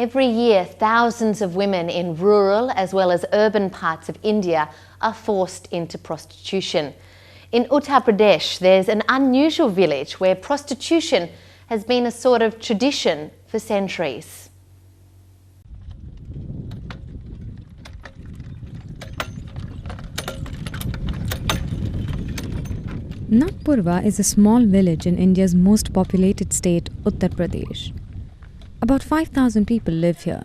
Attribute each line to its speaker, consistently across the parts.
Speaker 1: Every year, thousands of women in rural as well as urban parts of India are forced into prostitution. In Uttar Pradesh, there's an unusual village where prostitution has been a sort of tradition for centuries.
Speaker 2: Natpurwa is a small village in India's most populated state, Uttar Pradesh. About 5,000 people live here.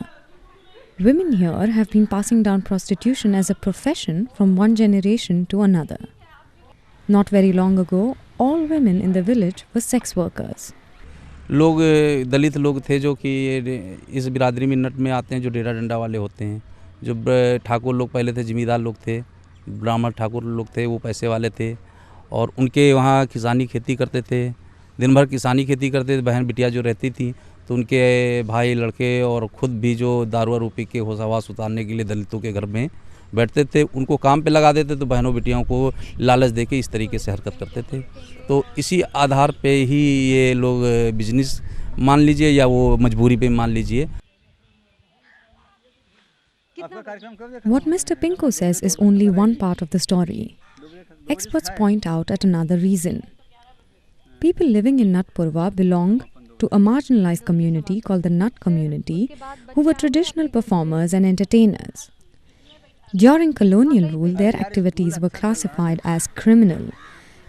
Speaker 2: Women here have been passing down prostitution as a profession from one generation to another. Not very long ago, all women in the village were sex workers.
Speaker 3: लोग दलित लोग थे जो कि इस बिरादरी में नट में आते हैं, जो डेरा डंडा वाले होते हैं, जो ठाकुर लोग पहले थे, जमींदार लोग थे, ब्राह्मण ठाकुर लोग थे, वो पैसे वाले थे और उनके वहाँ किसानी खेती करते थे। दिन भर किसानी खेती करते थे। बहन बिटिया जो रहती थी तो उनके भाई लड़के और ख़ुद भी जो दारू वारू पी के होश उतारने के लिए दलितों के घर में बैठते थे, उनको काम पे लगा देते तो बहनों बेटियों को लालच देके इस तरीके से हरकत करते थे। तो इसी आधार पे ही ये लोग बिजनेस मान लीजिए या वो मजबूरी पे मान लीजिए।
Speaker 2: What Mr. Pinku says is only one part of the story. Experts point out at another reason. People living in Natpurwa belong to a marginalized community called the Nat community, who were traditional performers and entertainers. During colonial rule, their activities were classified as criminal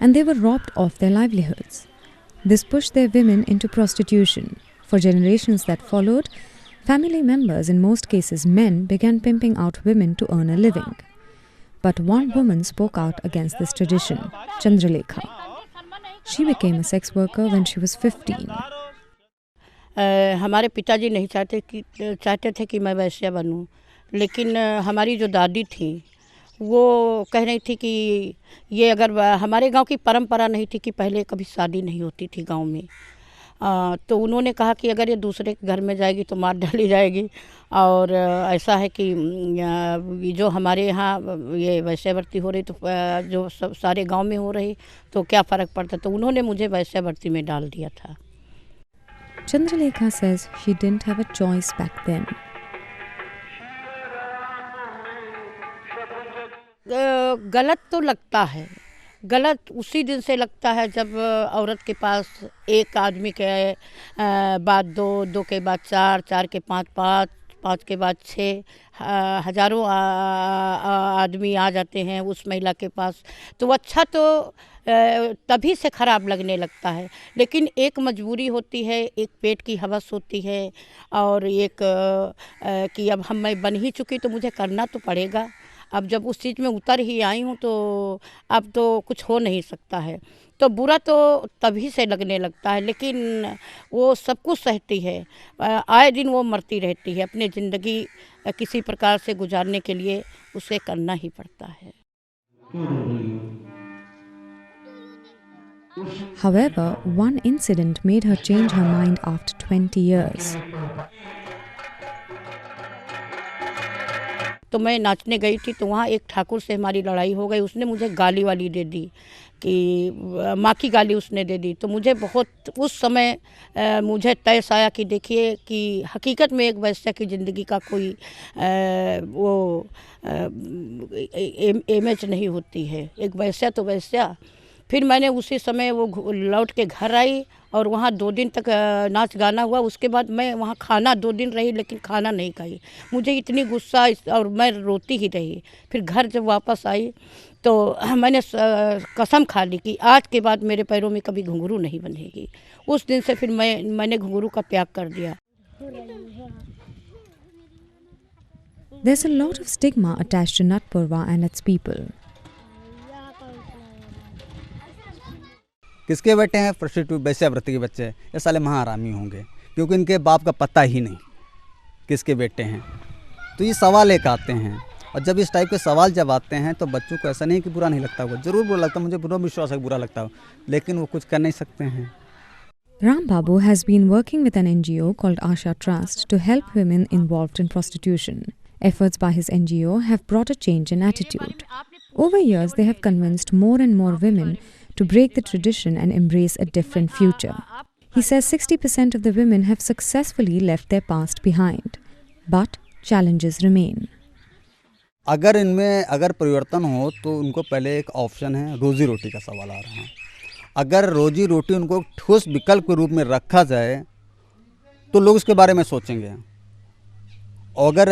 Speaker 2: and they were robbed of their livelihoods. This pushed their women into prostitution. For generations that followed, family members, in most cases men, began pimping out women to earn a living. But one woman spoke out against this tradition, Chandralekha. She became a sex worker when she was 15.
Speaker 4: हमारे पिताजी नहीं चाहते थे कि मैं वैश्या बनूं, लेकिन हमारी जो दादी थी वो कह रही थी कि ये अगर हमारे गांव की परंपरा नहीं थी कि पहले कभी शादी नहीं होती थी गांव में, तो उन्होंने कहा कि अगर ये दूसरे के घर में जाएगी तो मार डाली जाएगी। और ऐसा है कि जो हमारे यहाँ ये वैश्यावृत्ति हो रही तो जो सब सारे गांव में हो रही तो क्या फ़र्क पड़ता, तो उन्होंने मुझे वैश्यावृत्ति में डाल दिया था।
Speaker 2: Chandralekha says she didn't have a choice back then.
Speaker 4: गलत तो लगता है, गलत उसी दिन से लगता है जब औरत के पास एक आदमी के बाद दो, दो के बाद चार, चार के पाँच, पाँच के बाद छः, हजारों आदमी आ जाते हैं उस महिला के पास, तो अच्छा तो तभी से ख़राब लगने लगता है। लेकिन एक मजबूरी होती है, एक पेट की हवस होती है और एक कि अब मैं बन ही चुकी तो मुझे करना तो पड़ेगा। अब जब उस चीज़ में उतर ही आई हूँ तो अब तो कुछ हो नहीं सकता है, तो बुरा तो तभी से लगने लगता है। लेकिन वो सब कुछ सहती है, आए दिन वो मरती रहती है, अपनी ज़िंदगी किसी प्रकार से गुजारने के लिए उसे करना ही पड़ता है।
Speaker 2: However, one incident made her change her mind after 20 years.
Speaker 4: तो मैं नाचने गई थी तो वहाँ एक ठाकुर से हमारी लड़ाई हो गई, उसने मुझे गाली वाली दे दी कि माँ की गाली उसने दे दी। तो मुझे बहुत उस समय मुझे तैस आया कि देखिए कि हकीकत में एक वैश्या की ज़िंदगी का कोई वो इमेज नहीं होती है, एक वैश्या तो वैश्या। फिर मैंने उसी समय वो लौट के घर आई और वहाँ 2 दिन तक नाच गाना हुआ। उसके बाद मैं वहाँ खाना 2 दिन रही लेकिन खाना नहीं खाई, मुझे इतनी गुस्सा और मैं रोती ही रही। फिर घर जब वापस आई तो मैंने कसम खा ली कि आज के बाद मेरे पैरों में कभी घुंघरू नहीं बंधेगी। उस दिन से फिर मैंने घुंघरू का त्याग कर दिया।
Speaker 2: There's a lot of stigma attached to Natpurwa and its people.
Speaker 5: किसके बेटे हैं? प्रोस्टिट्यूट वैश्यावृत्ति के बच्चे। ये साले महारामी होंगे क्योंकि इनके बाप का पता ही नहीं किसके बेटे हैं। तो ये सवाल एक आते हैं और जब इस टाइप के सवाल जब आते हैं तो बच्चों को ऐसा नहीं कि बुरा नहीं लगता होगा, ज़रूर बुरा लगता है, मुझे पूरा विश्वास है बुरा लगता हो, लेकिन वो कुछ कर नहीं सकते हैं।
Speaker 2: Ram Babu has been working with an NGO called Asha Trust to help women involved in prostitution. Efforts by his NGO have brought a change in attitude. Over years, they have convinced more and more women to break the tradition and embrace a different future. He says 60% of the women have successfully left their past behind, but challenges remain.
Speaker 5: अगर इनमें अगर परिवर्तन हो तो उनको पहले एक option है, रोजी रोटी का सवाल आ रहा है। अगर रोजी रोटी उनको ठोस विकल्प के रूप में रखा जाए तो लोग उसके बारे में सोचेंगे। अगर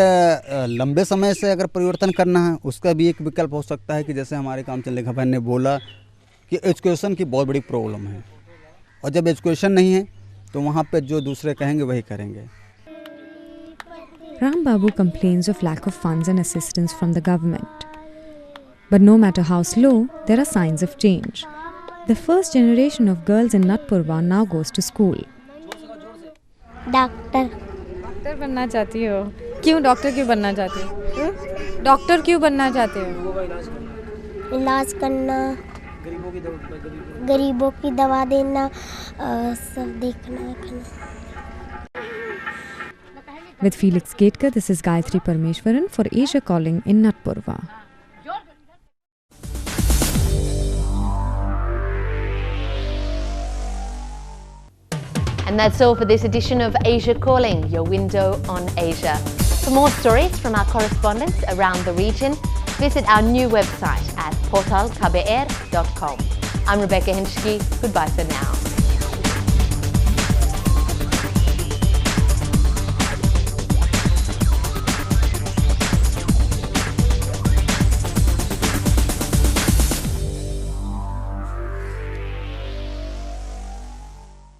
Speaker 5: लंबे समय से अगर परिवर्तन करना है, उसका भी एक विकल्प हो सकता है कि जैसे हमारे कामचंद लेखा बहन ने बोला कि एजुकेशन की बहुत बड़ी प्रॉब्लम है, और जब एजुकेशन नहीं है तो वहाँ पे जो दूसरे कहेंगे वही करेंगे।
Speaker 2: Ram Babu complains of lack of funds and assistance from the government. But no matter how slow, there are signs of change. The first generation of girls in Natpurwa now goes to school.
Speaker 6: Doctor बनना चाहती हो? क्यों doctor क्यों बनना चाहती हो? Doctor क्यों बनना चाहते हो?
Speaker 7: इलाज करना, गरीबों की दवा देना, सब देखना खाना।
Speaker 2: With Felix Gatkar, this is Gayatri Parmeshwaran for Asia Calling in Natpurwa.
Speaker 1: And that's all for this edition of Asia Calling, your window on Asia. For more stories from our correspondents around the region, visit our new website at portalkbr.com. I'm Rebecca Henschke. Goodbye for now.